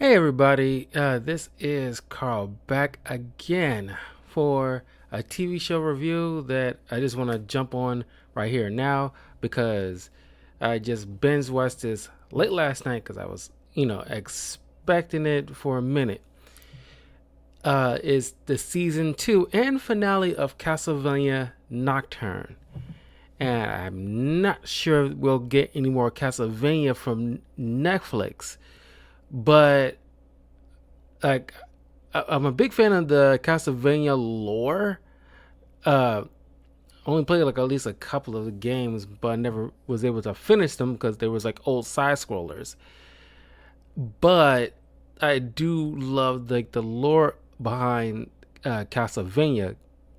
Hey everybody, this is Carl back again for a TV show review that I just want to jump on right here and now because I just binge watched this late last night because I was, expecting it for a minute. Is the season 2 and finale of Castlevania Nocturne. And I'm not sure we'll get any more Castlevania from Netflix, but like I'm a big fan of the Castlevania lore. Uh, Only played like at least a couple of the games, but I never was able to finish them because there was like old side scrollers. But I do love like the lore behind Castlevania,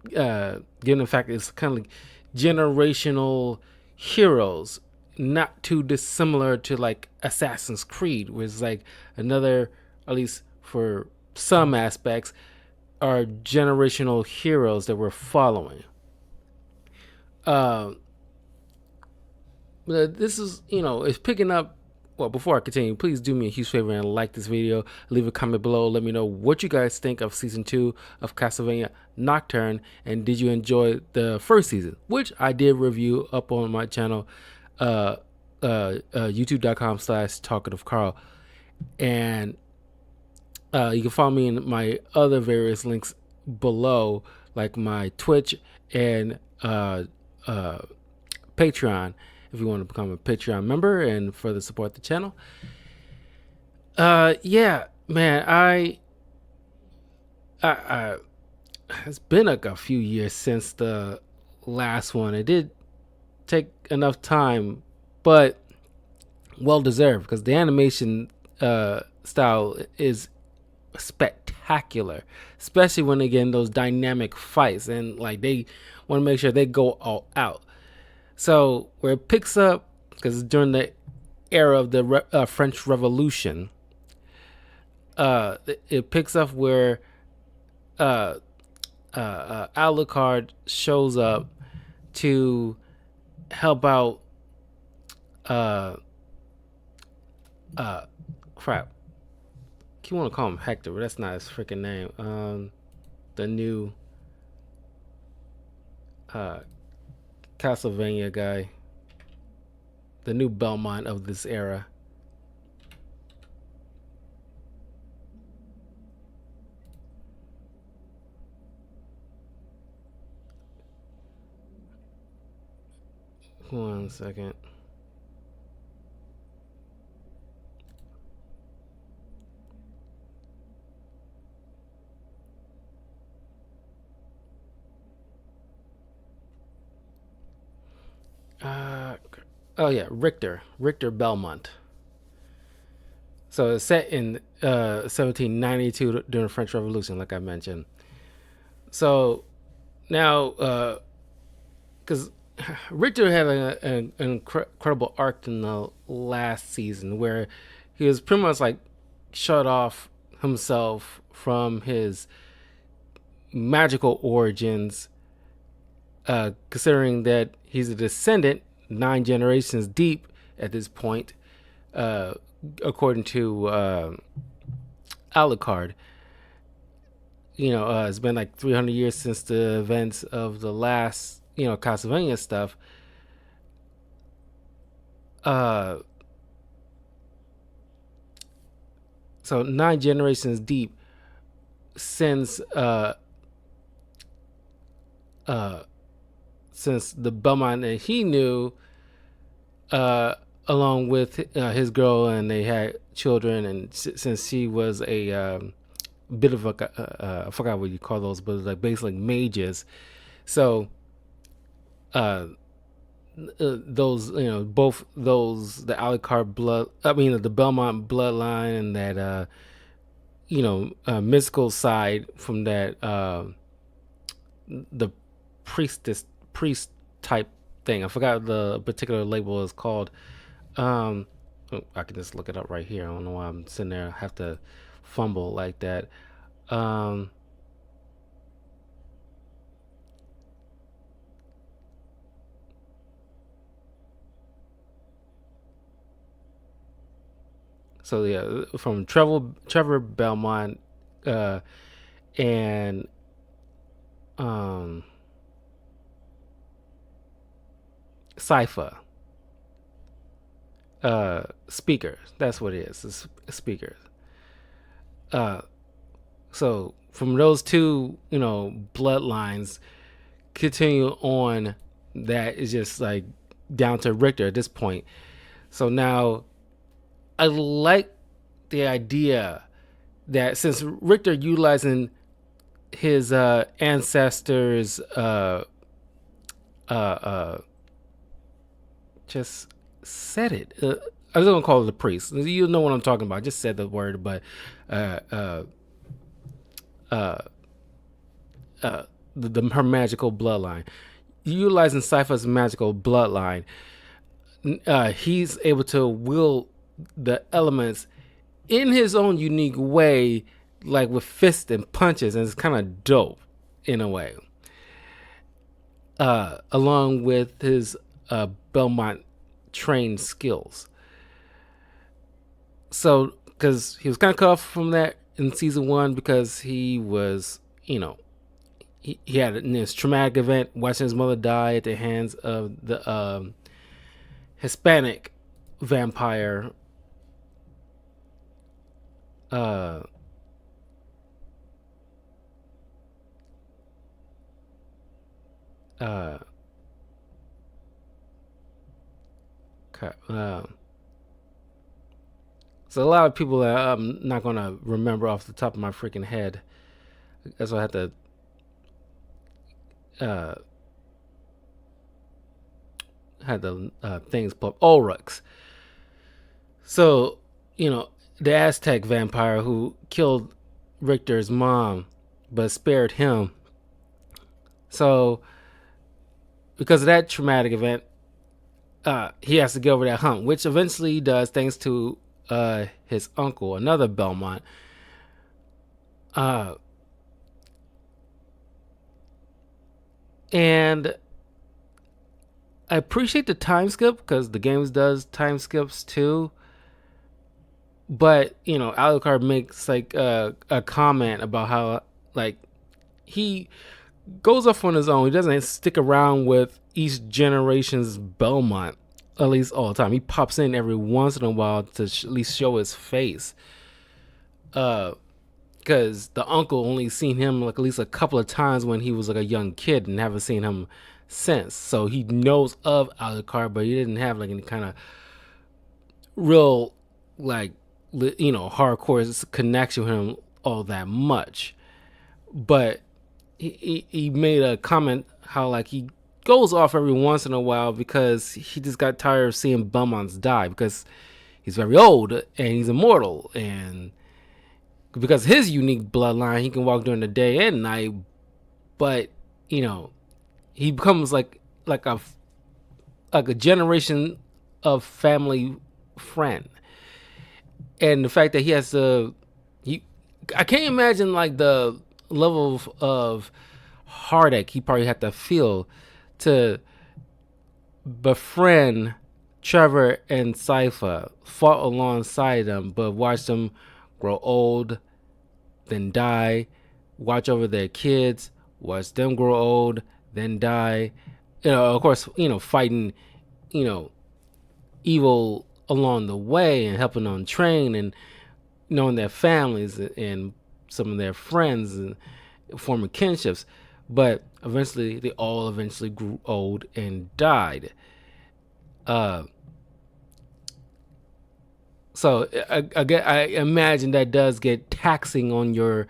given the fact it's kind of like generational heroes, not too dissimilar to like Assassin's Creed, where it's like another, at least for some aspects, are generational heroes that we're following. Uh, this is, it's picking up. Well, before I continue, please do me a huge favor and like this video. Leave a comment below. Let me know what you guys think of season 2 of Castlevania Nocturne, and did you enjoy the first season, which I did review up on my channel, youtube.com/talkativecarl, and you can follow me in my other various links below, like my Twitch and Patreon, if you want to become a Patreon member and further support the channel. Yeah, man, I it's been like a few years since the last one. It did take enough time, but well deserved because the animation style is spectacular, especially when they get in those dynamic fights and like they want to make sure they go all out. So where it picks up, because during the era of the French Revolution, it picks up where Alucard shows up to help out. Uh, uh, Crap. You want to call him Hector, but that's not his freaking name. The new uh Castlevania guy, the new Belmont of this era. One second. Uh, oh yeah, Richter Belmont. So it's set in 1792 during the French Revolution, like I mentioned. So now, because Richter had an incredible arc in the last season where he was pretty much like shut off himself from his magical origins, considering that he's a descendant 9 generations deep at this point, uh, according to Alucard. It's been like 300 years since the events of the last, Castlevania stuff. Uh, so 9 generations deep since uh, since the Belmont that he knew, uh, along with his girl, and they had children, and since she was a bit of a I forgot what you call those, but like basically mages. So those, both those, the Alucard blood, I mean the Belmont bloodline, and that mystical side from that the priest type thing. I forgot the particular label is called. I can just look it up right here. I don't know why I'm sitting there. I have to fumble like that. Um, So yeah, from Trevor Belmont, uh, and um, Cypher, speakers. That's what it is. It's speakers. Uh, so from those two, bloodlines, continue on. That is just like down to Richter at this point. So now I like the idea that since Richter utilizing his ancestors uh just said it. I was gonna call it a priest. You know what I'm talking about. I just said the word, but uh uh uh her magical bloodline. Utilizing Cypher's magical bloodline, he's able to wield the elements in his own unique way, like with fists and punches, and it's kind of dope in a way. Along with his Belmont trained skills. So, because he was kind of cut off from that in season 1 because he was, he had this traumatic event watching his mother die at the hands of the Hispanic vampire. Uh, uh, so a lot of people that I'm not gonna remember off the top of my freaking head. That's why I had to had the things pop Ulrix. So, the Aztec vampire who killed Richter's mom but spared him. So, because of that traumatic event, he has to get over that hump, which eventually he does thanks to his uncle, another Belmont. And I appreciate the time skip because the game does time skips too. But Alucard makes like a comment about how like he goes off on his own. He doesn't stick around with each generation's Belmont at least all the time. He pops in every once in a while to at least show his face. Because the uncle only seen him like at least a couple of times when he was like a young kid and haven't seen him since. So he knows of Alucard, but he didn't have like any kind of real like hardcore connection with him all that much. But he made a comment how like he goes off every once in a while because he just got tired of seeing Belmonts die because he's very old and he's immortal, and because his unique bloodline he can walk during the day and night, but he becomes like a generation of family friend. And the fact that he has to I can't imagine like the level of heartache he probably had to feel to befriend Trevor and Cypher, fought alongside them, but watch them grow old, then die, watch over their kids, watch them grow old, then die. Of course, fighting, evil along the way and helping them train and knowing their families and some of their friends and forming kinships. But eventually, they all eventually grew old and died. So I imagine that does get taxing on your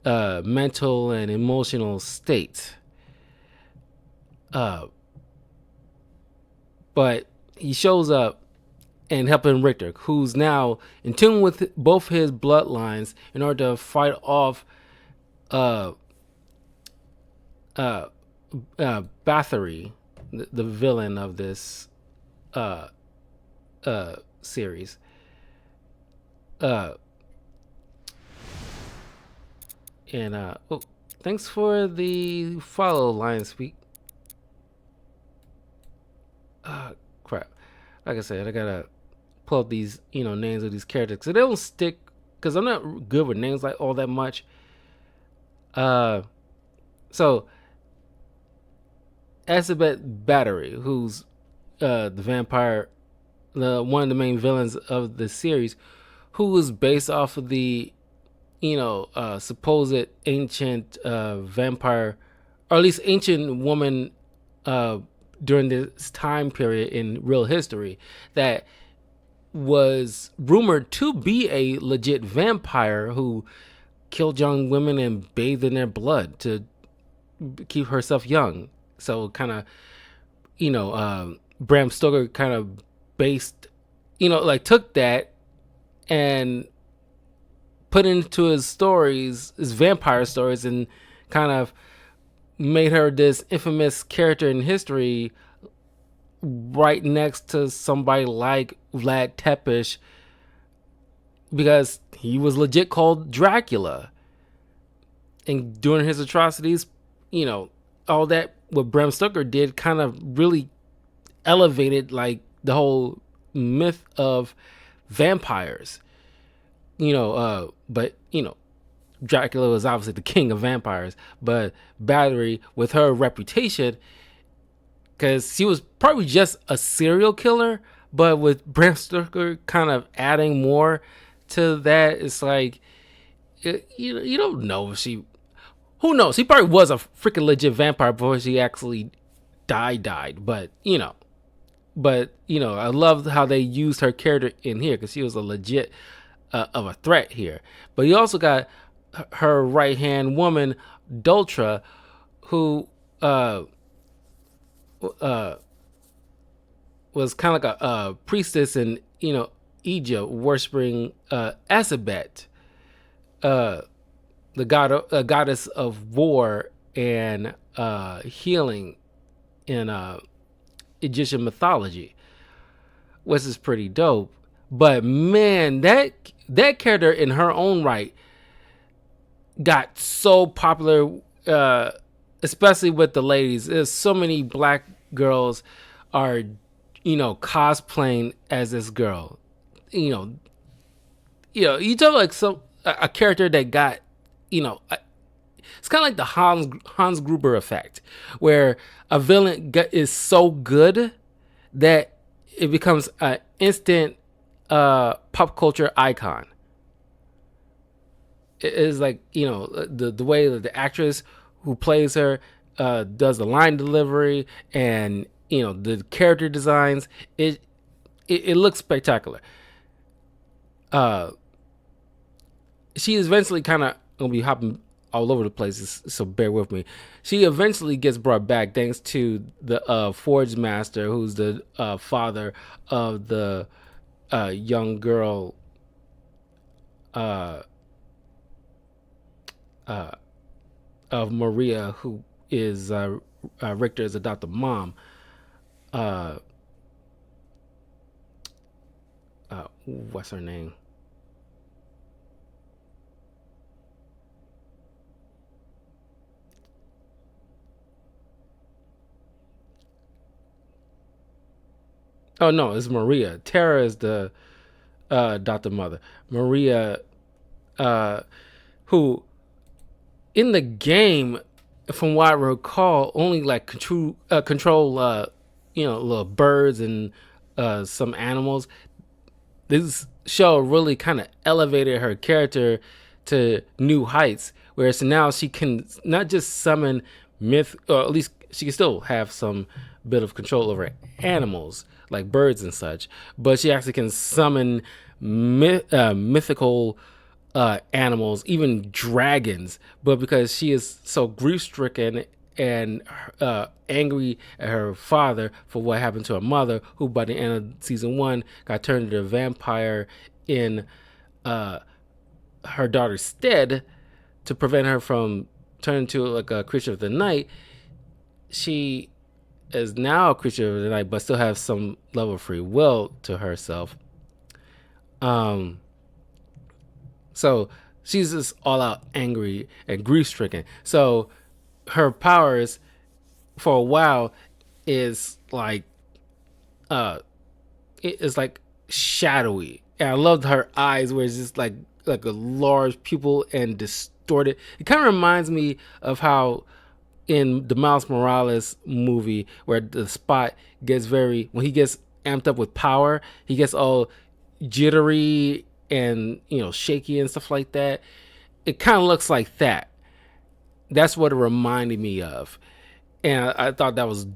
mental and emotional state. But he shows up and helping Richter, who's now in tune with both his bloodlines in order to fight off Bathory, the villain of this series. Thanks for the follow, Lionspeak. Crap. Like I said, I gotta pull up these names of these characters because they don't stick. Because I'm not good with names like all that much. So Elizabeth Battery, who's the vampire, one of the main villains of the series, who was based off of the supposed ancient vampire, or at least ancient woman during this time period in real history that was rumored to be a legit vampire who killed young women and bathed in their blood to keep herself young. So kind of, Bram Stoker kind of based, like took that and put into his stories, his vampire stories, and kind of made her this infamous character in history right next to somebody like Vlad Tepes, because he was legit called Dracula. And during his atrocities, all that what Bram Stoker did kind of really elevated like the whole myth of vampires. But Dracula was obviously the king of vampires, but Battery, with her reputation, because she was probably just a serial killer, but with Bram Stoker kind of adding more to that, it's like you don't know if she. Who knows? He probably was a freaking legit vampire before she actually died. But I loved how they used her character in here because she was a legit of a threat here. But you also got her right hand woman, Dultra, who was kind of like a priestess in Egypt, worshiping Asabet, the goddess of war and healing in Egyptian mythology, which is pretty dope. But man, that character in her own right got so popular, especially with the ladies. There's so many black girls are cosplaying as this girl. You talk like a character that got it's kind of like the Hans Gruber effect, where a villain is so good that it becomes an instant pop culture icon. It is like the way that the actress who plays her does the line delivery and the character designs. It looks spectacular. She eventually kind of gonna be hopping all over the place, so bear with me. She eventually gets brought back thanks to the Forge Master, who's the father of the young girl of Maria, who is Richter's adopted mom. What's her name? Oh no, it's Maria. Tara is the adopted mother. Maria, who in the game, from what I recall, only like control little birds and some animals. This show really kind of elevated her character to new heights, whereas now she can not just summon myth, or at least she can still have some bit of control over animals like birds and such, but she actually can summon mythical animals, even dragons. But because she is so grief stricken and angry at her father for what happened to her mother, who by the end of season 1 got turned into a vampire in her daughter's stead to prevent her from turning into like a creature of the night, she is now a creature of the night, but still has some level of free will to herself. So she's just all out angry and grief stricken. So her powers for a while is like it's like shadowy. And I loved her eyes where it's just like a large pupil and distorted. It kind of reminds me of how in the Miles Morales movie where the Spot gets very, when he gets amped up with power, he gets all jittery and shaky and stuff like that. It kind of looks like that. That's what it reminded me of. And I thought that was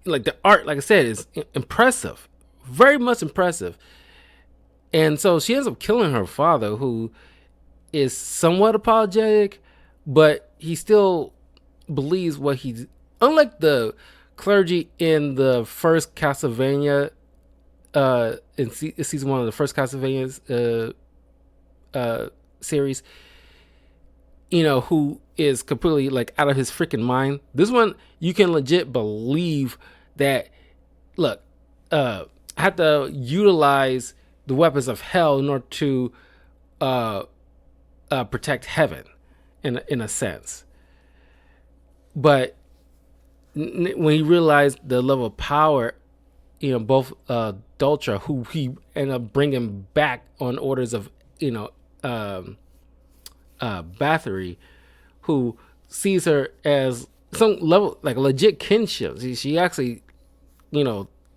like the art, like I said, is impressive, very much impressive. And so she ends up killing her father, who is somewhat apologetic, but he still believes what he's. Unlike the clergy in the first Castlevania, in season one of the first Castlevania series, who is completely like out of his freaking mind. This one, you can legit believe that. Look, I have to utilize the weapons of hell in order to protect heaven, in a sense. But when he realized the level of power, both Dultra, who he ended up bringing back on orders of, Bathory, who sees her as some level, like a legit kinship. She actually,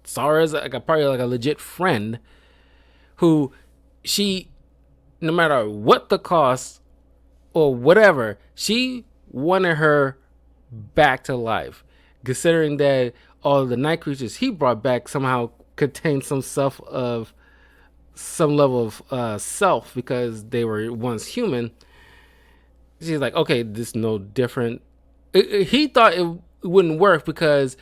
saw her as probably like a legit friend, who she, no matter what the cost or whatever, she wanted her back to life, considering that all the night creatures he brought back somehow contained some level of self, because they were once human. She's like, okay, this is no different. He thought it wouldn't work because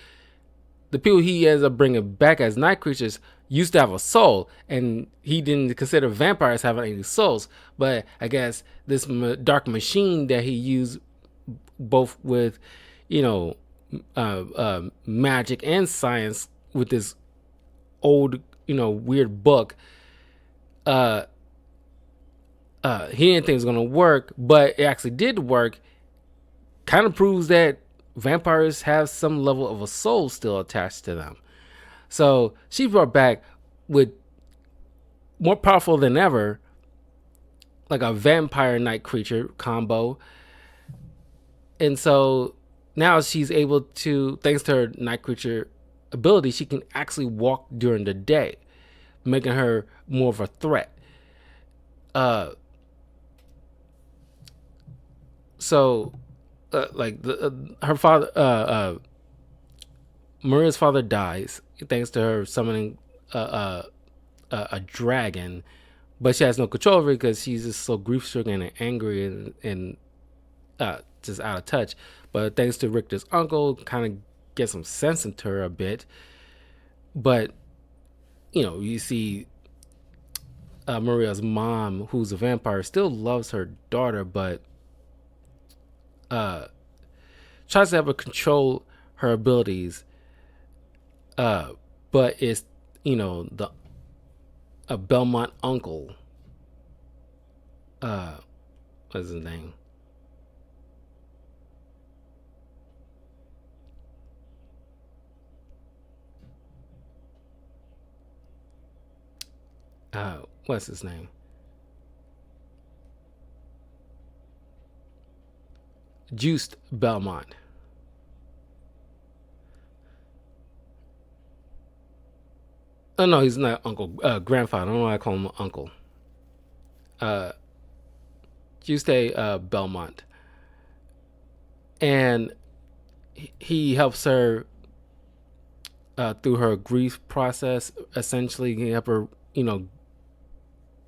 the people he ends up bringing back as night creatures used to have a soul, and he didn't consider vampires having any souls. But I guess this dark machine that he used, both with, magic and science, with this old, weird book, he didn't think it was gonna work, but it actually did work. Kind of proves that vampires have some level of a soul still attached to them. So she brought back, with more powerful than ever, like a vampire night creature combo. And so now she's able to, thanks to her night creature ability, she can actually walk during the day, making her more of a threat. So her father, Maria's father, dies thanks to her summoning a dragon, but she has no control over it because she's just so grief stricken and angry and just out of touch. But thanks to Richter's uncle, kind of get some sense into her a bit. But you see Maria's mom, who's a vampire, still loves her daughter, but tries to have her control her abilities. But it's the a Belmont uncle. What's his name? What's his name? Juiced Belmont. Oh no, he's not uncle. Grandfather. I don't know why I call him uncle. Juiced Belmont, and he helps her through her grief process. Essentially, he help her,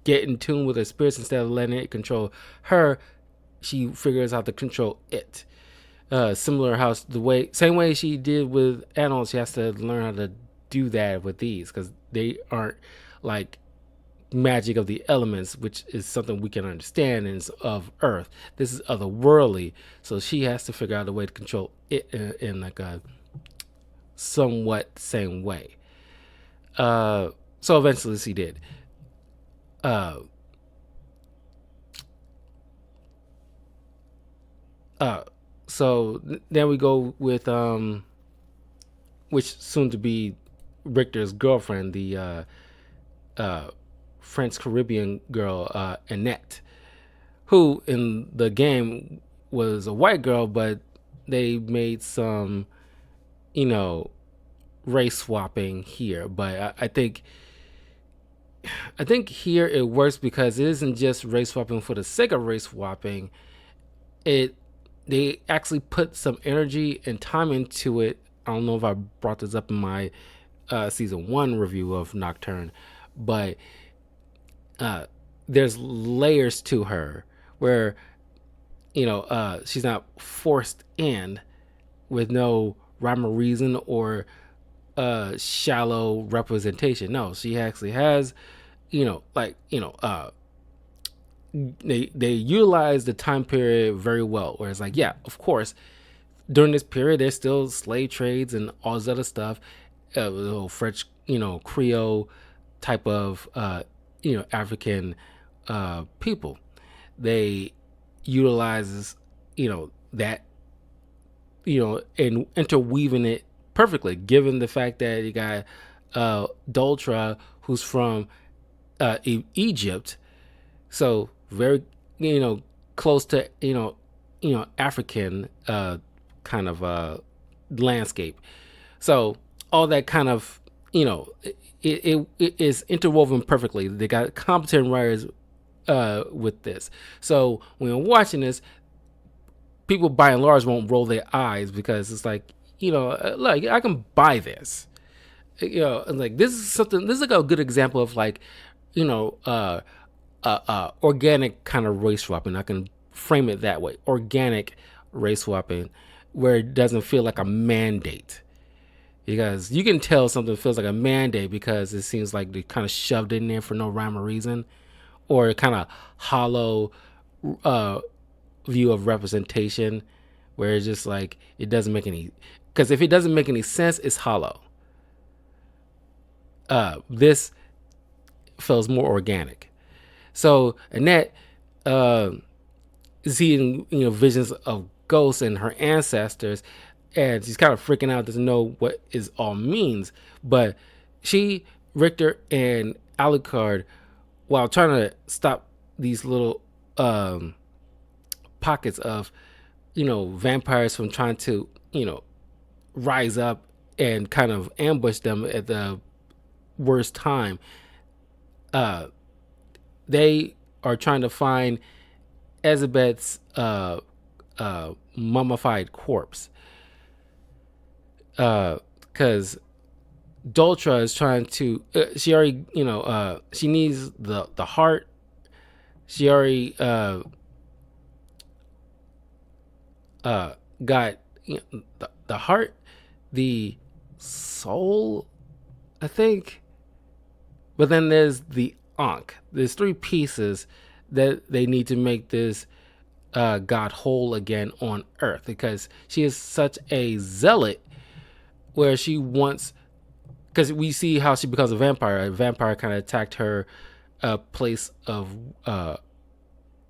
get in tune with her spirits instead of letting it control her. She figures out to control it. Similar how same way she did with animals, she has to learn how to do that with these, because they aren't like magic of the elements, which is something we can understand and is of Earth. This is otherworldly, so she has to figure out a way to control it in like a somewhat same way. So eventually she did. So then we go with which soon to be Richter's girlfriend, the French Caribbean girl, Annette, who in the game was a white girl, but they made some, you know, race swapping here. But I think here it works because it isn't just race swapping for the sake of race swapping. It They actually put some energy and time into it. I don't know if I brought this up in my season 1 review of Nocturne, but there's layers to her where she's not forced in with no rhyme or reason or shallow representation. No, she actually has, they utilize the time period very well. Where it's like, yeah, of course, during this period, there's still slave trades and all this other stuff, French, Creole type of, African people. They utilizes, that, and interweaving it perfectly, given the fact that you got Doltra, who's from Egypt, so very, close to, African kind of landscape. So all that kind of, it is interwoven perfectly. They got competent writers with this. So when you're watching this, people by and large won't roll their eyes because it's like, like I can buy this. Like this is something. This is like a good example of like, organic kind of race swapping. I can frame it that way. Organic race swapping, where it doesn't feel like a mandate. Because you can tell something feels like a mandate because it seems like they kind of shoved in there for no rhyme or reason, or kind of hollow view of representation, where it's just like it doesn't make any. Because if it doesn't make any sense, it's hollow. This feels more organic. So Annette is seeing visions of ghosts and her ancestors, and she's kind of freaking out, doesn't know what it all means. But she, Richter, and Alucard, while trying to stop these little pockets of vampires from trying to rise up and kind of ambush them at the worst time, they are trying to find Elizabeth's mummified corpse, because Doltra is trying to. She already, she needs the heart. She already got the heart, the soul, I think. But then there's the Ankh. There's 3 pieces that they need to make this God whole again on Earth, because she is such a zealot, where she wants, because we see how she becomes a vampire. A vampire kind of attacked her place of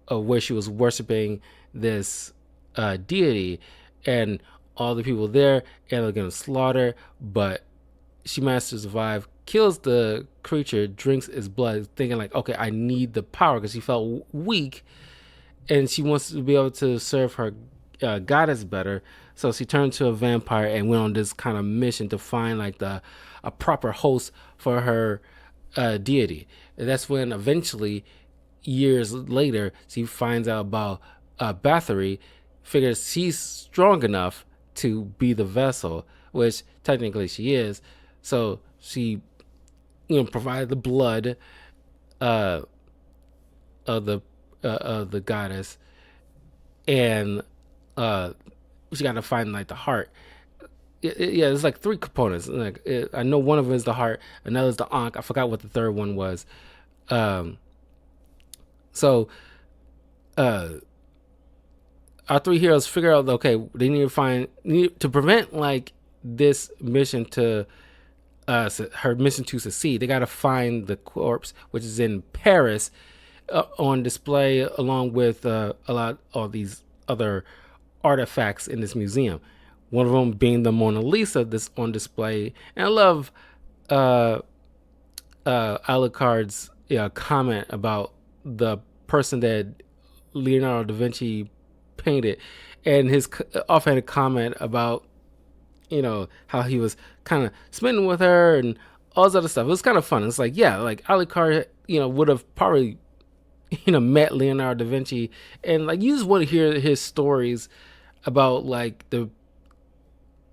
where she was worshiping this deity, and all the people there and are going to slaughter, but she managed to survive, kills the creature, drinks its blood, thinking like, okay, I need the power, because she felt weak and she wants to be able to serve her goddess better. So she turned to a vampire and went on this kind of mission to find like a proper host for her deity. And that's when eventually, years later, she finds out about Bathory, figures she's strong enough to be the vessel, which technically she is. So she, provided the blood of the goddess, and she got to find like the heart. Yeah, there's like 3 components. Like I know one of them is the heart, another is the Ankh. I forgot what the third one was. So our 3 heroes figure out, okay, they need to prevent like this mission to her mission to succeed. They got to find the corpse, which is in Paris, on display along with a lot of these other artifacts in this museum. One of them being the Mona Lisa that's on display. And I love Alucard's comment about the person that Leonardo da Vinci painted, and his offhanded comment about how he was kind of smitten with her and all this other stuff. It was kind of fun. It's like, yeah, like Alucard, would have probably met Leonardo da Vinci, and like you just want to hear his stories about like the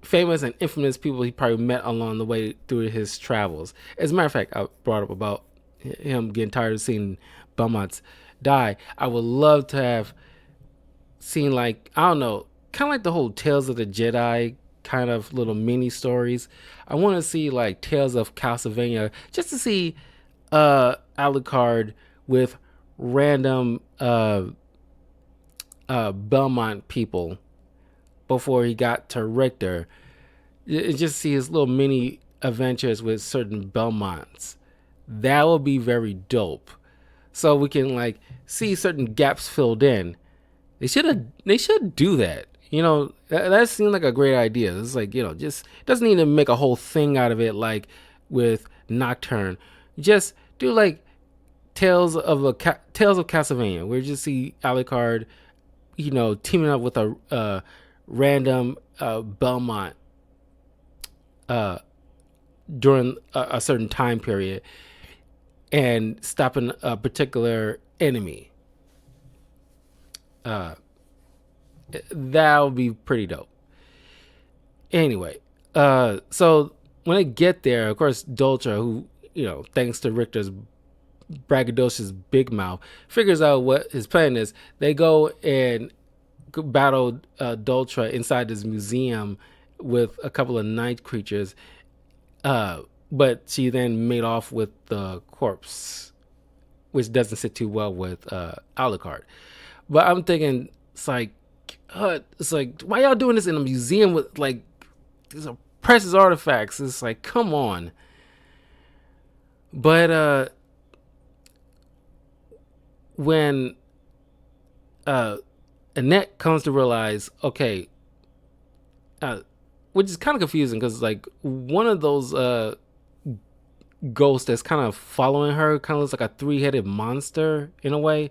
famous and infamous people he probably met along the way through his travels. As a matter of fact, I brought up about him getting tired of seeing Belmonts die. I would love to have seen, like, I don't know, kind of like the whole Tales of the Jedi kind of little mini stories. I want to see like Tales of Castlevania, just to see Alucard with random Belmont people before he got to Richter. Just see his little mini adventures with certain Belmonts. That would be very dope. So we can like see certain gaps filled in. They should do that. That seemed like a great idea. It's like, just doesn't need to make a whole thing out of it like with Nocturne. Just do like Tales of Castlevania, where you just see Alucard, teaming up with a random Belmont during a certain time period and stopping a particular enemy. That would be pretty dope. Anyway, so when they get there, of course, Dolce, who, thanks to Richter's braggadocious big mouth, figures out what his plan is. They go and battle Dolce inside this museum with a couple of night creatures, but she then made off with the corpse, which doesn't sit too well with Alucard. But I'm thinking, it's like, why y'all doing this in a museum with like these are precious artifacts? It's like, come on. But when Annette comes to realize, okay, which is kind of confusing because like one of those ghosts that's kind of following her kind of looks like a three-headed monster in a way,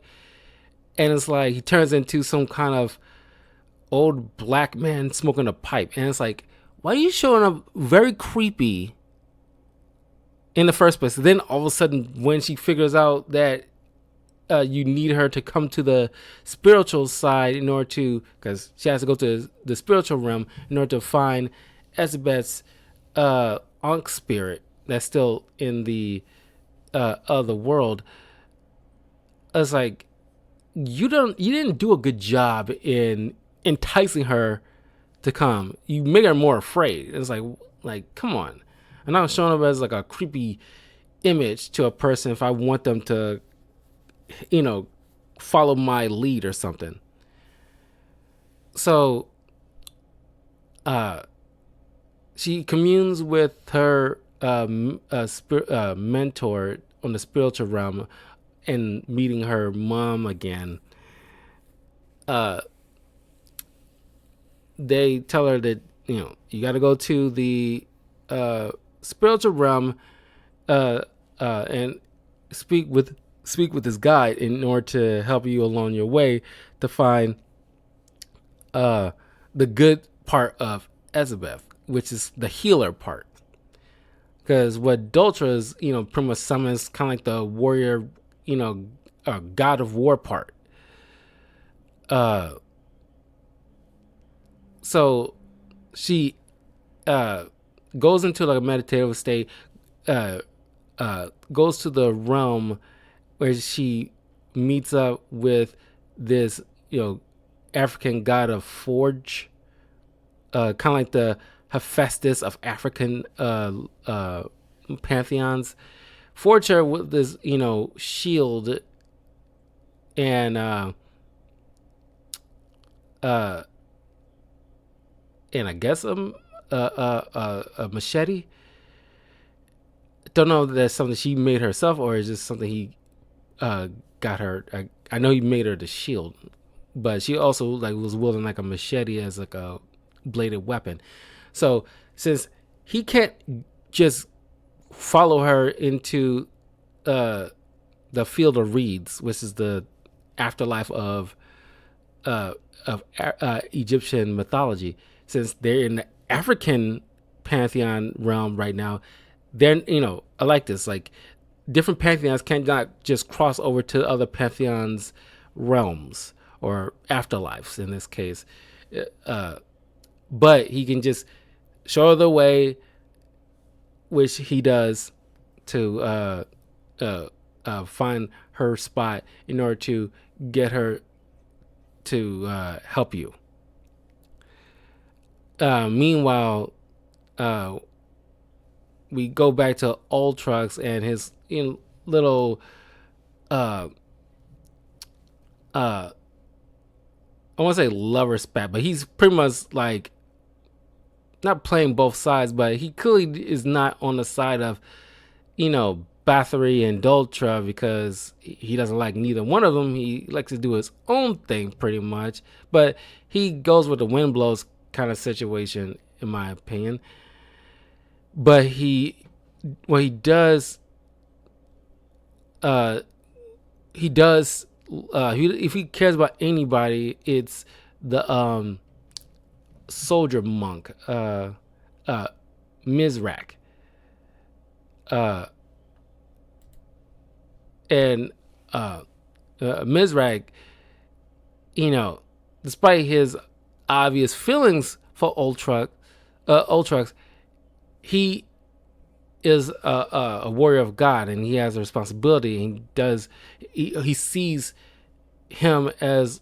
and it's like he turns into some kind of old black man smoking a pipe, and it's like, why are you showing up very creepy in the first place? Then all of a sudden, when she figures out that you need her to come to the spiritual side in order to, because she has to go to the spiritual realm in order to find Elizabeth's Ankh spirit that's still in the other world. It's like, you didn't do a good job in enticing her to come. You make her more afraid. It's like come on. I'm not showing up as like a creepy image to a person if I want them to, follow my lead or something. So she communes with her mentor on the spiritual realm and meeting her mom again. They tell her that you got to go to the spiritual realm and speak with this guide in order to help you along your way to find the good part of Elizabeth, which is the healer part. Because what Dolce is, pretty much summons kind of like the warrior, god of war part. So she goes into like a meditative state, goes to the realm where she meets up with this, African god of forge, kind of like the Hephaestus of African pantheons. Forge her with this, shield and I guess a machete. Don't know if that's something she made herself or is just something he got her. I know he made her the shield, but she also like was wielding like a machete as like a bladed weapon. So since he can't just follow her into the field of reeds, which is the afterlife uh, of Egyptian mythology. Since they're in the African pantheon realm right now, then I like this. Like different pantheons cannot just cross over to other pantheons realms or afterlives in this case, uh, but he can just show her the way, which he does to uh, find her spot in order to get her to help you. Meanwhile, uh, we go back to Ultrax and his little uh uh I want to say lover spat, but he's pretty much like not playing both sides, but he clearly is not on the side of Bathory and Doltra because he doesn't like neither one of them. He likes to do his own thing pretty much, but he goes with the wind blows kind of situation in my opinion. But what he does he does if he cares about anybody, it's the soldier monk Mizrak, and Mizrak, despite his obvious feelings for Ultrax, he is a warrior of God, and he has a responsibility. And he sees him as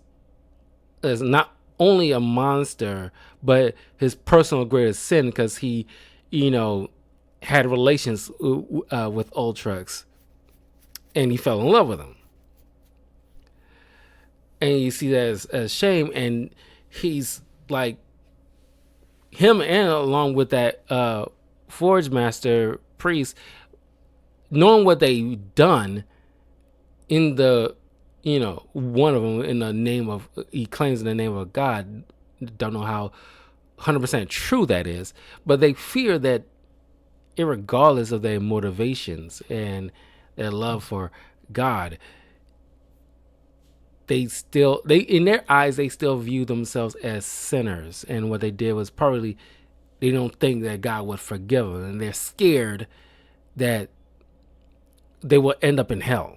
not only a monster, but his personal greatest sin because he, had relations with Ultrax, and he fell in love with him. And you see that as shame, and he's like him, and along with that Forge Master priest, knowing what they've done in the one of them in the name of, he claims in the name of God. Don't know how 100% true that is, but they fear that irregardless of their motivations and their love for God, they in their eyes they still view themselves as sinners, and what they did was probably, they don't think that God would forgive them, and they're scared that they will end up in hell.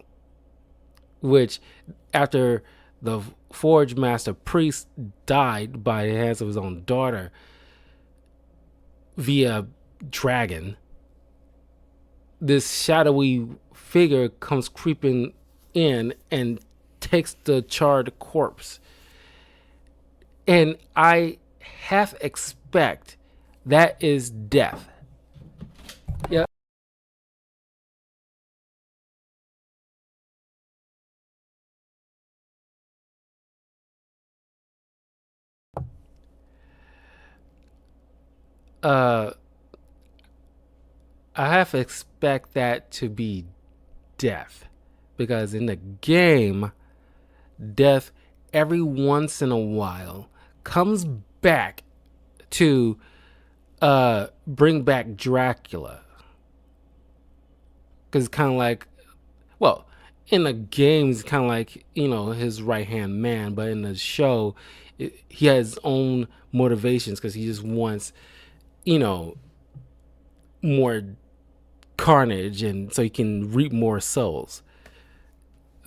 Which, after the Forge Master priest died by the hands of his own daughter via dragon, this shadowy figure comes creeping in and takes the charred corpse. And I half expect that is death. Yeah. I have to expect that to be death, because in the game, death every once in a while comes back to bring back Dracula, because it's kind of like, well, in the game he's kind of like his right hand man, but in the show he has his own motivations because he just wants more carnage, and so he can reap more souls.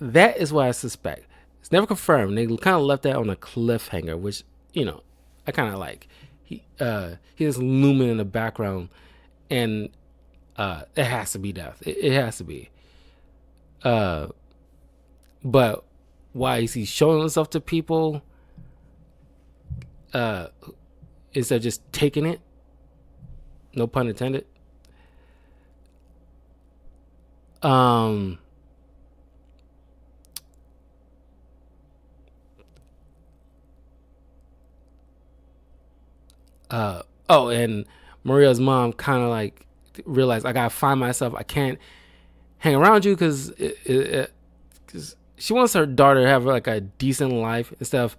That is what I suspect. It's never confirmed. They kind of left that on a cliffhanger, which I kind of like. He is looming in the background, and it has to be death. It has to be. But why is he showing himself to people? Instead of just taking it? No pun intended. Um. Oh, and Maria's mom kind of like realized, I gotta find myself. I can't hang around you because she wants her daughter to have like a decent life instead of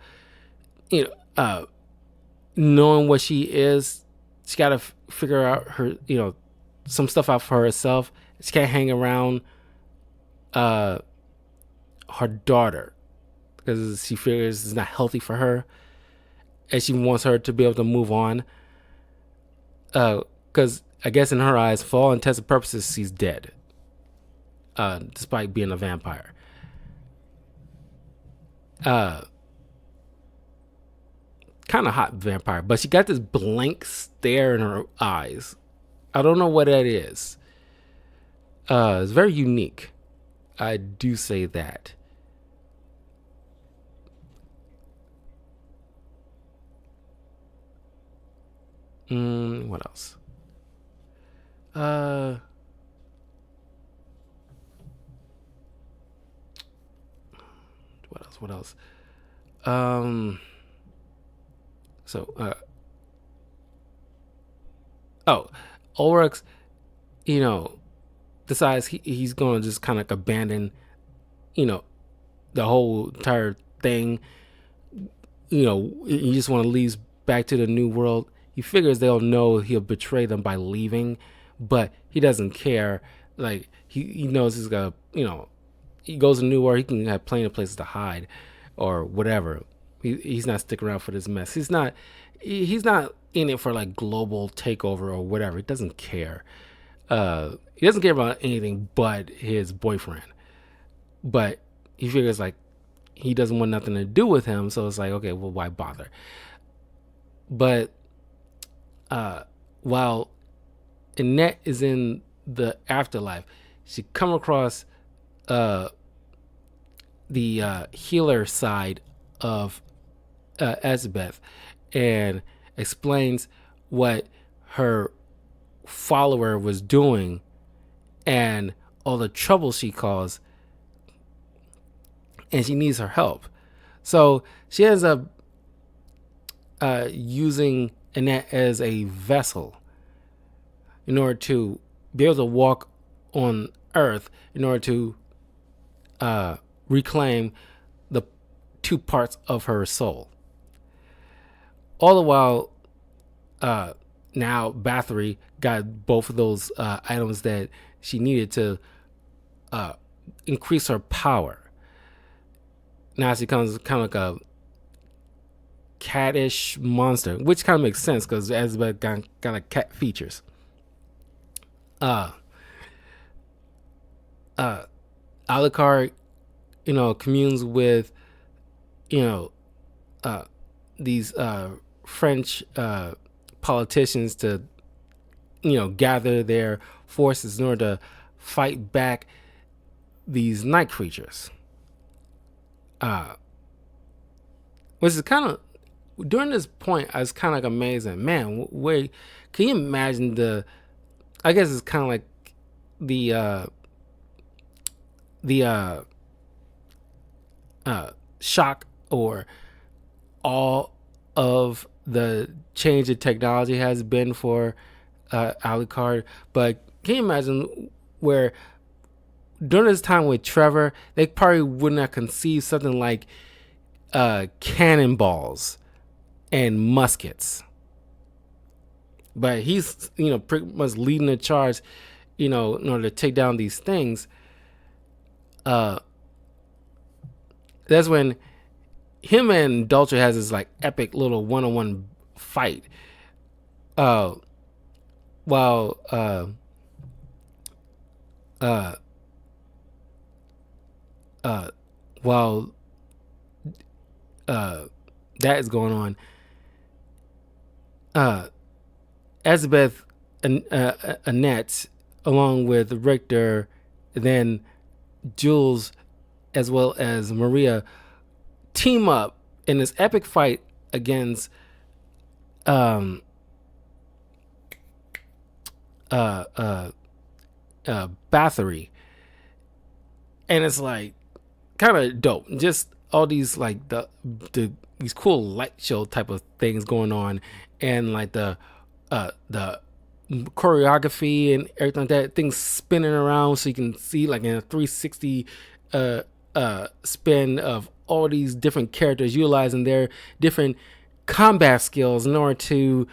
knowing what she is. She got to figure out her some stuff out for herself. She can't hang around her daughter because she figures it's not healthy for her, and she wants her to be able to move on. Because I guess in her eyes, for all intents and purposes, she's dead, despite being a vampire. Kind of hot vampire, but she got this blank stare in her eyes. I don't know what that is. It's very unique. I do say that. What else? What else? What else? So, Ulrich, decides he's going to just kind of abandon, the whole entire thing. He just want to leave back to the new world. He figures they'll know he'll betray them by leaving, but he doesn't care. Like, he knows he's got, he goes to New World, he can have plenty of places to hide or whatever. He's not sticking around for this mess. He's not in it for like global takeover or whatever. He doesn't care. He doesn't care about anything but his boyfriend. But he figures like he doesn't want nothing to do with him, so it's like, okay, well, why bother? But while Annette is in the afterlife, she come across the healer side of Elizabeth and explains what her follower was doing and all the trouble she caused, and she needs her help. So she ends up using Annette as a vessel in order to be able to walk on Earth, in order to reclaim the two parts of her soul. All the while, now Bathory got both of those items that she needed to increase her power. Now she becomes kind of like a cattish monster, which kind of makes sense because Elizabeth got like cat features. Alucard, communes with, these French politicians to, gather their forces in order to fight back these night creatures. Which is kind of, during this point, I was kind of like amazing. Man, wait, can you imagine I guess it's kind of like the shock or all of the change in technology has been for Alucard. But can you imagine where during this time with Trevor, they probably wouldn't have conceived something like cannonballs and muskets. But he's, pretty much leading the charge, in order to take down these things. That's when him and Dulce has this like epic little one-on-one fight. While that is going on, Elizabeth and Annette, along with Richter, then Jules, as well as Maria, team up in this epic fight against Bathory. And it's like kind of dope. Just all these like these cool light show type of things going on, and like the choreography and everything like that, things spinning around so you can see like in a 360 spin of all these different characters utilizing their different combat skills in order to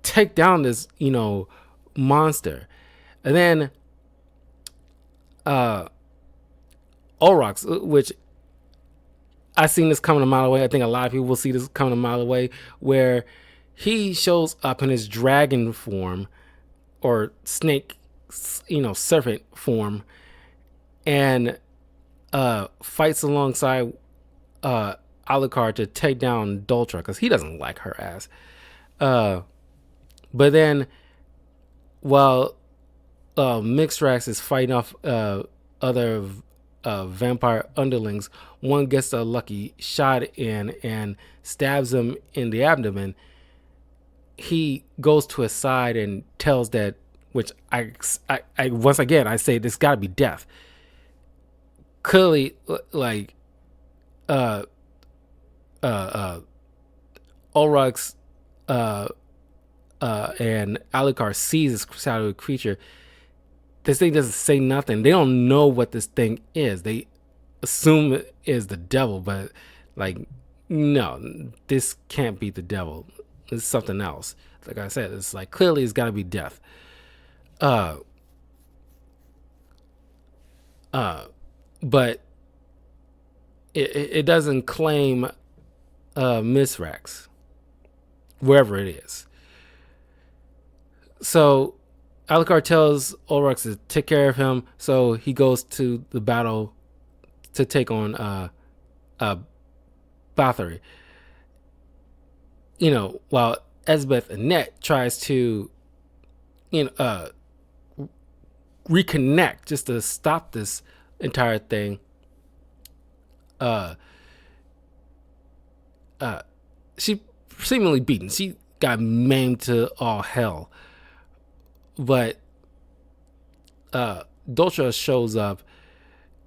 take down this monster. And then Ulrich, which I seen this coming a mile away. I think a lot of people will see this coming a mile away, where he shows up in his dragon form or snake, serpent form, and fights alongside Alucard to take down Doltra because he doesn't like her ass. But then while Mixrax is fighting off other vampire underlings, one gets a lucky shot in and stabs him in the abdomen. He goes to his side and tells that, which I once again I say this got to be death. Clearly, like Ulrich and Alucard sees this shadowy creature. This thing doesn't say nothing. They don't know what this thing is. They assume it is the devil, but like, no, this can't be the devil. It's something else. Like I said, it's like clearly it's got to be death. But it doesn't claim Mithrax, wherever it is. So Alucard tells Ulrich to take care of him, so he goes to the battle to take on Bathory. While Esbeth Annette tries to, reconnect just to stop this entire thing. She seemingly beaten. She got maimed to all hell. But Doltra shows up,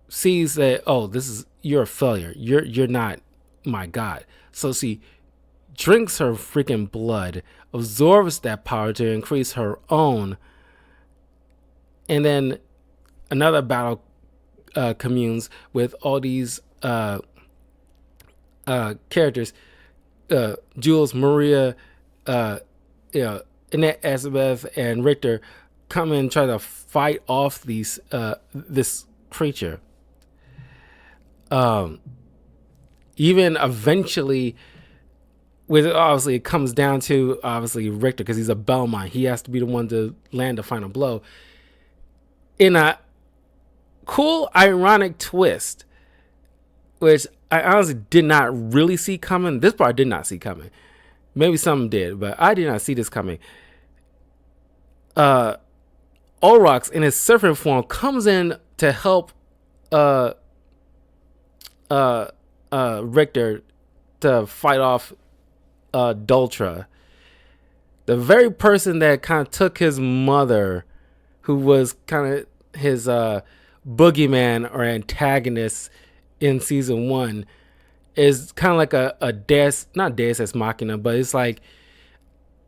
sees that, oh, you're a failure. You're not my god. So she drinks her freaking blood, absorbs that power to increase her own, and then another battle communes with all these characters. Jules, Maria, Annette, Elizabeth, and Richter come in and try to fight off this creature. Even eventually, obviously it comes down to Richter, because he's a Belmont. He has to be the one to land the final blow. In a cool, ironic twist, which I honestly did not really see coming. This part I did not see coming. Maybe some did, but I did not see this coming. Ulrich, in his serpent form, comes in to help Richter to fight off Doltra. The very person that kind of took his mother, who was kind of his boogeyman or antagonist in season 1, is kind of like a not Deus Ex Machina, but it's like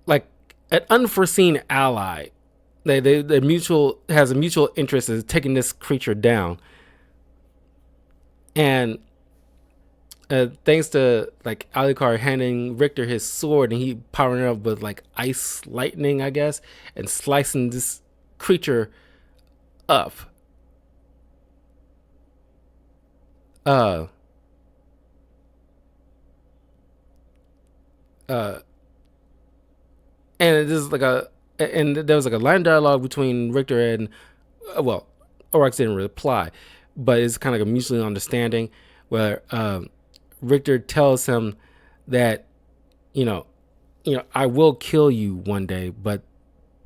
an unforeseen ally. They has a mutual interest in taking this creature down, and thanks to like Alucard handing Richter his sword, and he powering it up with like ice lightning, I guess, and slicing this creature up. And this is and there was like a line of dialogue between Richter and Ulrich didn't reply, but it's kind of like a mutual understanding where Richter tells him that I will kill you one day, but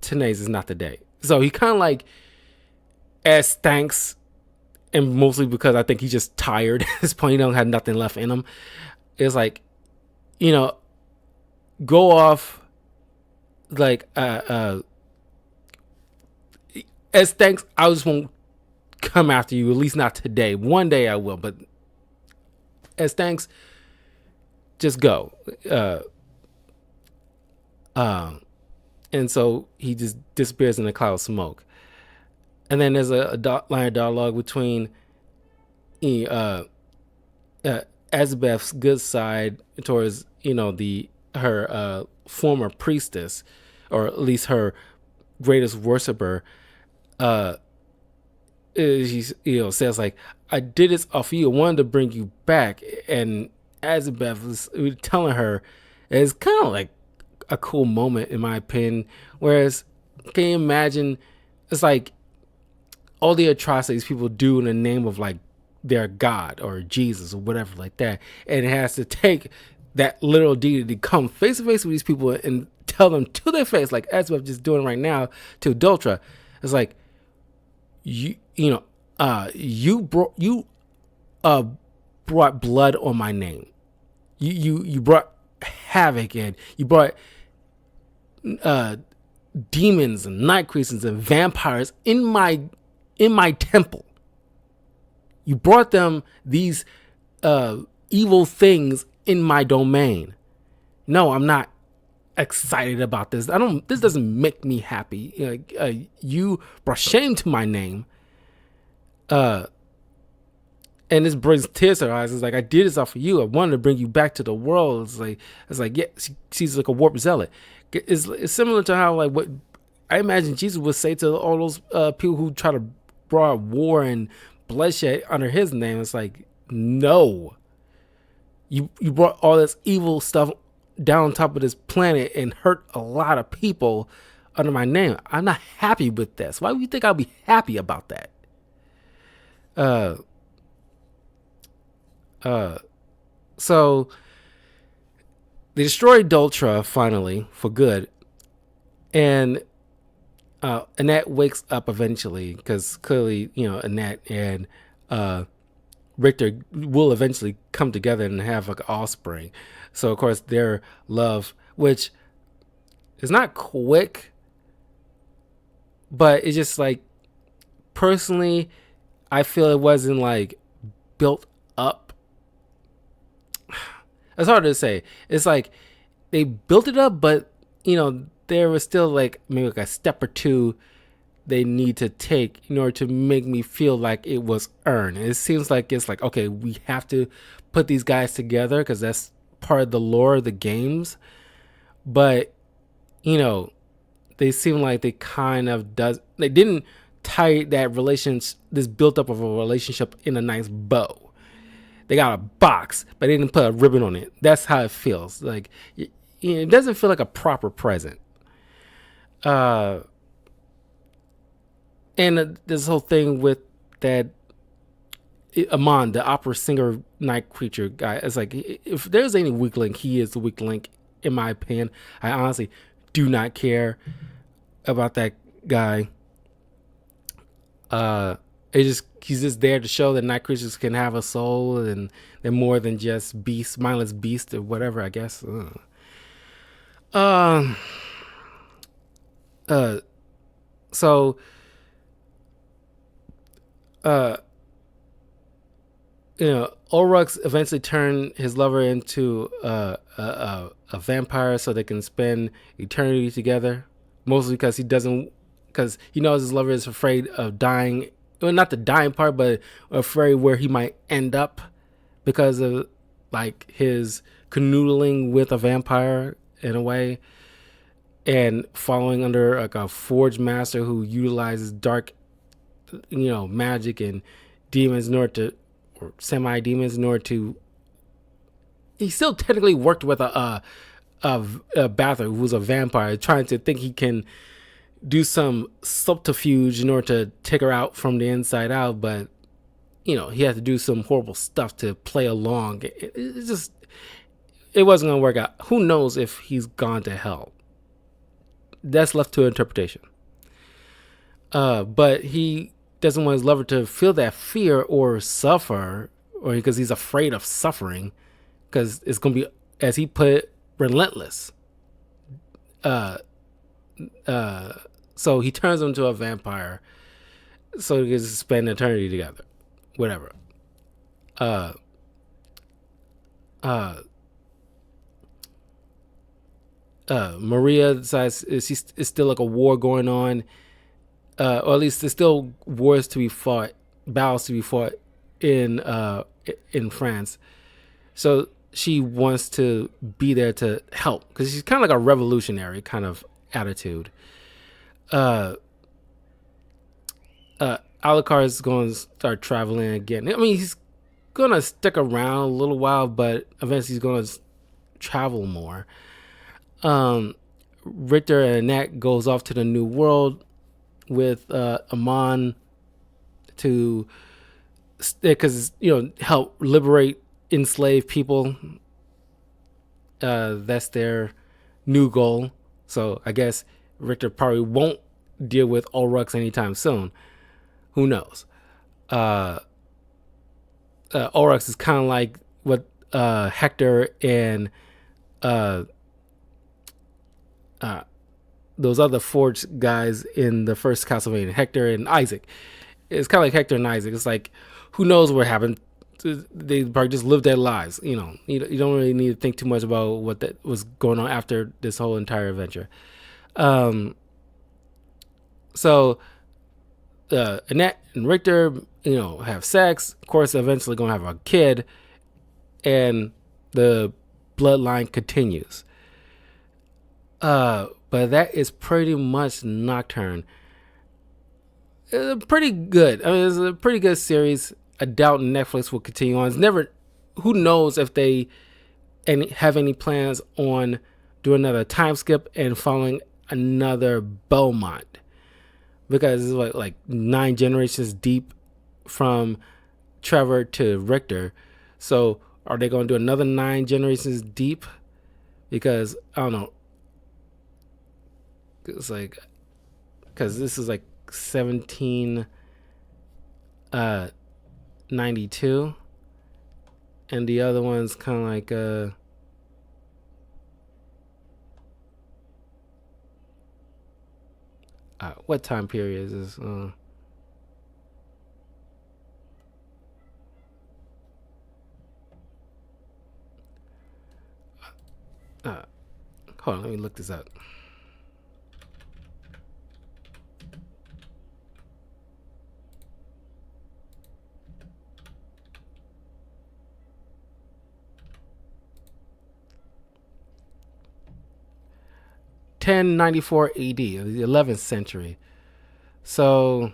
today's is not the day. So he kind of like, as thanks, and mostly because I think he's just tired at this point, he don't have nothing left in him. It's like, go off, like as thanks, I just won't come after you, at least not today. One day I will, but as thanks, just go. And so he just disappears in a cloud of smoke. And then there's a line of dialogue between Azabeth's good side towards her former priestess, or at least her greatest worshiper, she says like, I did this off you. I wanted to bring you back. And Azabeth was telling her, it's kind of like a cool moment in my opinion. Whereas, can you imagine? It's like all the atrocities people do in the name of like their God or Jesus or whatever like that, and it has to take that literal deity to come face to face with these people and tell them to their face, like as we're just doing right now to Doltra. It's like you brought blood on my name. You brought havoc, and you brought demons and night creatures and vampires in my temple. You brought them these evil things in my domain. No, I'm not excited about this. This doesn't make me happy. You brought shame to my name. And this brings tears to her eyes. It's like, I did this all for you. I wanted to bring you back to the world. It's like yeah, she's like a warped zealot. It's similar to how like what I imagine Jesus would say to all those people who try to bring war and bloodshed under his name. It's like, no, you brought all this evil stuff down on top of this planet and hurt a lot of people under my name. I'm not happy with this. Why would you think I'll be happy about that? So they destroyed Doltra finally for good, and Annette wakes up eventually because clearly Annette and Richter will eventually come together and have like an offspring. So of course their love, which is not quick, but it's just like, personally, I feel it wasn't like built up. It's hard to say. It's like they built it up, but there was still like maybe like a step or two they need to take in order to make me feel like it was earned. And it seems like it's like, okay, we have to put these guys together because that's part of the lore of the games. But they seem like they kind of they didn't tie that this built up of a relationship in a nice bow. They got a box, but they didn't put a ribbon on it. That's how it feels. Like it doesn't feel like a proper present. And this whole thing with that Amon, the opera singer night creature guy, it's like, if there's any weak link, he is the weak link in my opinion. I honestly do not care about that guy. He's just there to show that night creatures can have a soul and they're more than just beasts, mindless beasts or whatever, I guess. So Ulrux eventually turned his lover into a vampire so they can spend eternity together. Mostly because he knows his lover is afraid of dying. Well, not the dying part, but afraid where he might end up because of like his canoodling with a vampire in a way, and following under like a forge master who utilizes dark, magic and demons or semi-demons in order to. He still technically worked with a Bather who's a vampire, trying to think he can do some subterfuge in order to take her out from the inside out, but he had to do some horrible stuff to play along. It wasn't gonna work out. Who knows if he's gone to hell? That's left to interpretation. But he doesn't want his lover to feel that fear or suffer, or because he's afraid of suffering, because it's gonna be, as he put it, relentless. So he turns him into a vampire so he can spend eternity together. Whatever. Maria decides it's still like a war going on, or at least there's still wars to be fought, battles to be fought in France. So she wants to be there to help because she's kind of like a revolutionary kind of attitude. Alucard is going to start traveling again. I mean, he's going to stick around a little while, but eventually he's going to travel more. Richter and Annette goes off to the New World with Amon to, because help liberate enslaved people. That's their new goal. So I guess Richter probably won't deal with Ulrux anytime soon. Who knows? Ulrux is kind of like what Hector and uh, those other forged guys in the first Castlevania, Hector and Isaac. It's kind of like Hector and Isaac. It's like, who knows what happened? They probably just lived their lives. You don't really need to think too much about what that was going on after this whole entire adventure. So Annette and Richter, have sex. Of course, eventually gonna have a kid, and the bloodline continues. But that is pretty much Nocturne. Pretty good. I mean, it's a pretty good series. I doubt Netflix will continue on. It's never. Who knows if they have any plans on doing another time skip and following another Belmont, because it's like 9 generations deep from Trevor to Richter. So are they going to do another 9 generations deep? Because I don't know. It's like, because this is like 1792, and the other one's kind of like what time period is this? Hold on, let me look this up. (1094 AD), the 11th century. So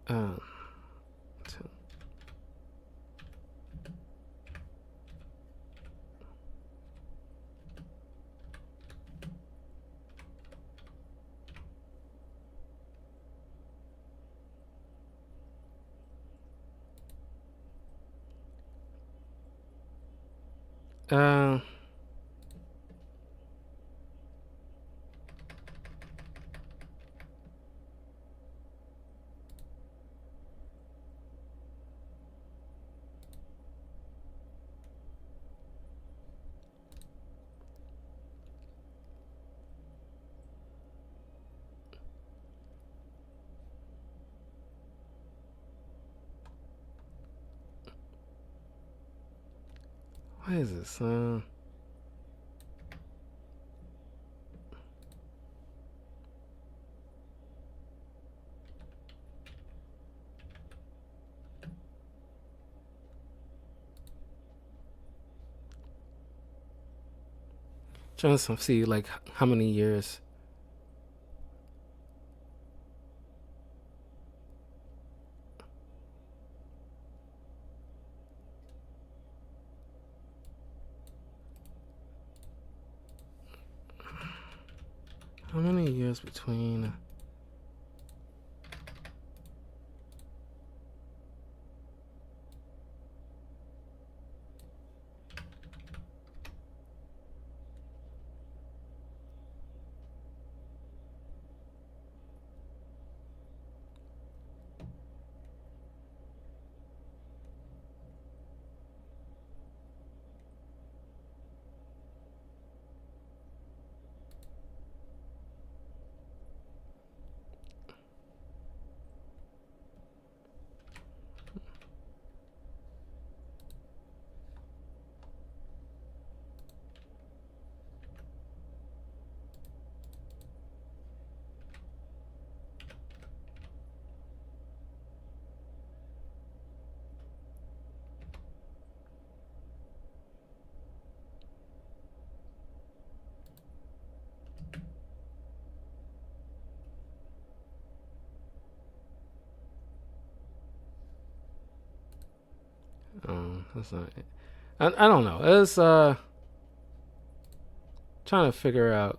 uh, uh, what is this? Trying to see like how many years. How many years between? That's not it. I don't know. It's trying to figure out.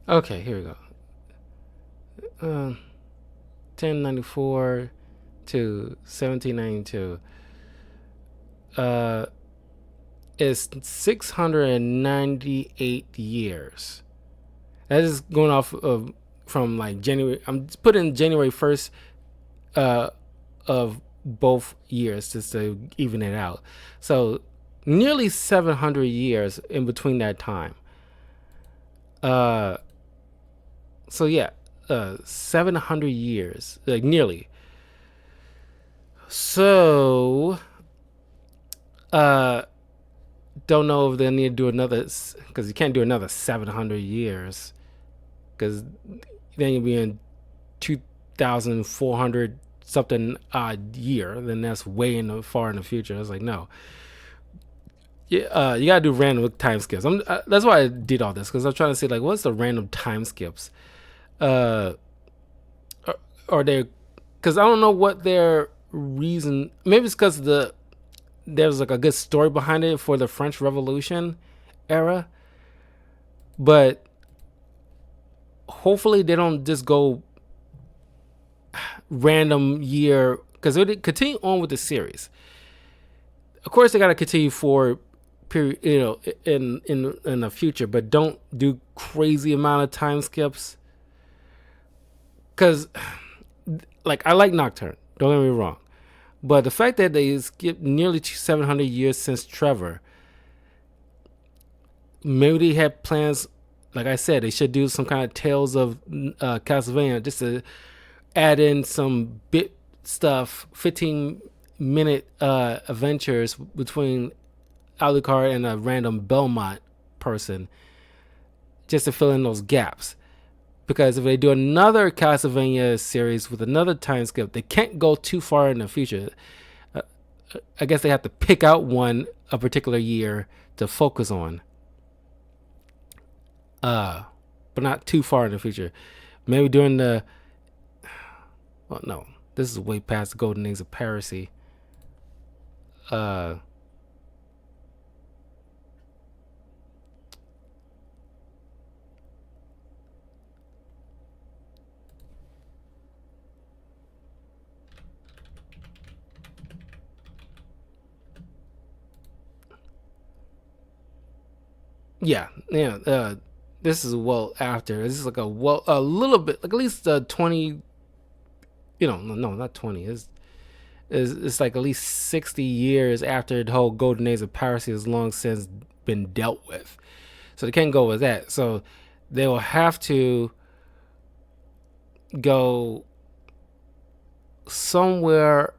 Okay, here we go. 1094 to 1792 is 698 years. That is going off of from like January. I'm putting January 1st of both years just to even it out. So nearly 700 years in between that time. So yeah, 700 years, like nearly. So, don't know if they need to do another, because you can't do another 700 years, because then you'll be in 2,400 something odd year. Then that's way far in the future. I was like, no. Yeah, you gotta do random time skips. That's why I did all this, because I'm trying to see like what's the random time skips. Are they? Because I don't know what their reason. Maybe it's because there's like a good story behind it for the French Revolution era, but hopefully they don't just go random year, because they continue on with the series. Of course, they got to continue for period, in the future, but don't do crazy amount of time skips. Because, like, I like Nocturne. Don't get me wrong, but the fact that they skipped nearly 700 years since Trevor, maybe they had plans. Like I said, they should do some kind of Tales of Castlevania, just to add in some bit stuff, 15-minute adventures between Alucard and a random Belmont person, just to fill in those gaps. Because if they do another Castlevania series with another time skip, they can't go too far in the future. I guess they have to pick out a particular year to focus on. But not too far in the future. Maybe during the... Well, no. This is way past the golden age of piracy. Yeah. This is well after. This is like a little bit, like at least 20. No, not 20. It's like at least 60 years after the whole golden age of piracy has long since been dealt with. So they can't go with that. So they will have to go somewhere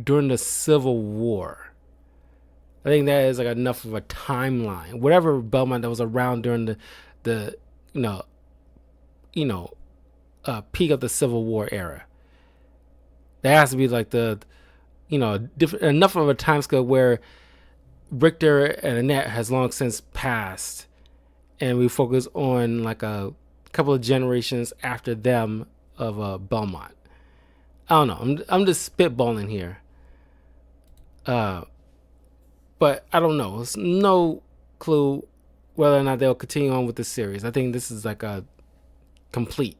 during the Civil War. I think that is like enough of a timeline. Whatever Belmont that was around during the peak of the Civil War era. That has to be like the different enough of a time scale where Richter and Annette has long since passed, and we focus on like a couple of generations after them of Belmont. I don't know. I'm just spitballing here. But I don't know. There's no clue whether or not they'll continue on with the series. I think this is like a complete.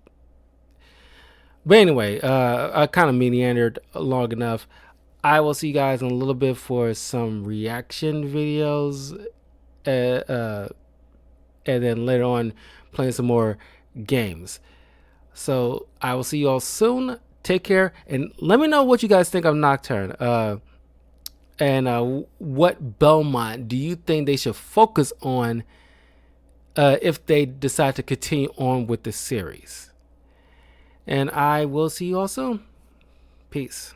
But anyway, I kind of meandered long enough. I will see you guys in a little bit for some reaction videos. And then later on, playing some more games. So I will see you all soon. Take care. And let me know what you guys think of Nocturne. And what Belmont do you think they should focus on if they decide to continue on with the series? And I will see you all soon. Peace.